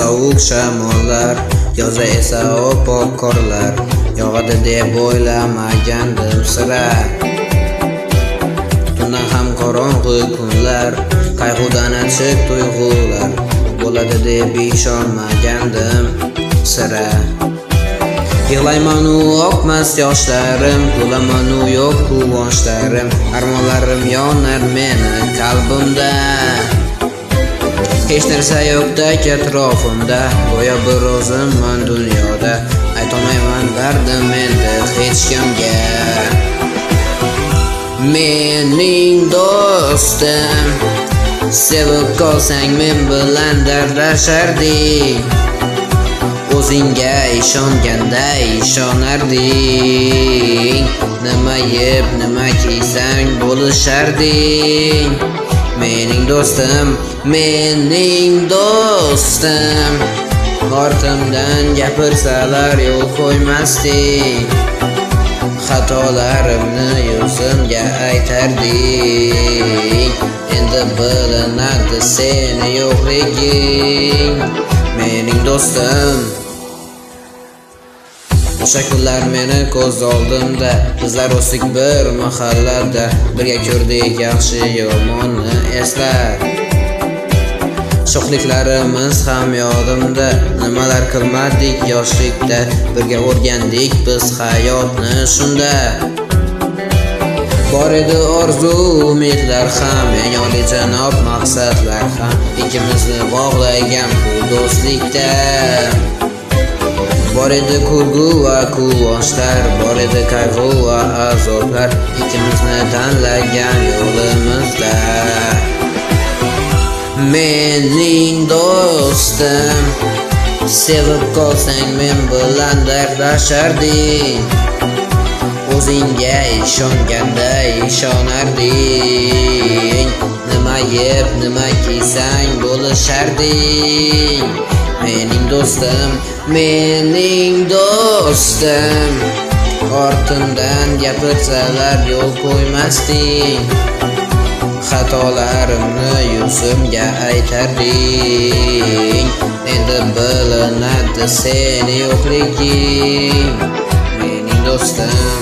sovuq shamollar, yozda esa oppoq qorlar yog'adi deb o'ylamagandim sira. Tundan ham qorong'u kunlar, qayg'udan achchiq tuyg'ular bo'ladi deb ishonmagandim sira. Yig'layman u oqmas yoshlarim, kulaman u yo'q quvonchlarim, armonlarim yonar meni qalbimda. Hech narsa yo'qdek atrofimda, go'yo bir o'zimman dunyoda, aytolmayman dardim endi hech kimga. Mening do'stim, sevib qolsang men bilan dardlasharding, o'zingga ishonganda ishonarding, nima yeb nima kiysang bo'lisharding. Mening do'stim, mening do'stim, ortimdan gapirsalar yo'l qo'ymasding, xatolarimni yuzimga aytarding. Endi bilinadi seni yo'qliging, mening do'stim. O'sha kunlar meni ko'z oldimda, bizlar o'sdik bir mahallada, birga ko'rdik yaxshi yomonni eslar. Sho'xliklarimiz ham yodimda, nimalar qilmadik yoshlikda, birga o'rgandik biz hayotni shunda. Bor edi orzu umidlar ham, eng oliyjanob maqsadlar ham, ikkimizni bog'lagan bu do'stlikda. Bor edi kulgu va quvonchlar, bor edi qayg'u va azoblar, ikkimizni tanlagan yo'limizda. Mening do'stim, sevib qolsang men bilan dardlasharding, o'zingga ishonganda ishonarding, nima yeb nima kiysang bo'lisharding. Mening do'stim, mening do'stim, ortimdan gapirsalar yo'l qo'ymasding, xatolarimni yuzimga aytarding. Endi bilinadi seni yo'qliging, mening do'stim.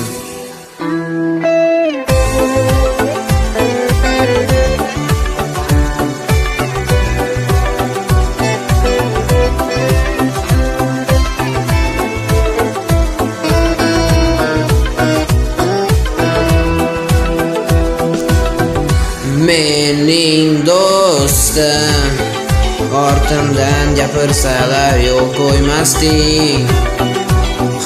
Mening do'stim, ortimdan gapirsalar yo'l qo'ymasding,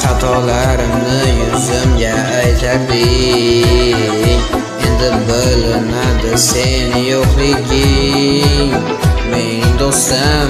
xatolarimni yuzimga aytarding. Endi bilinadi seni yo'qliging, mening do'stim.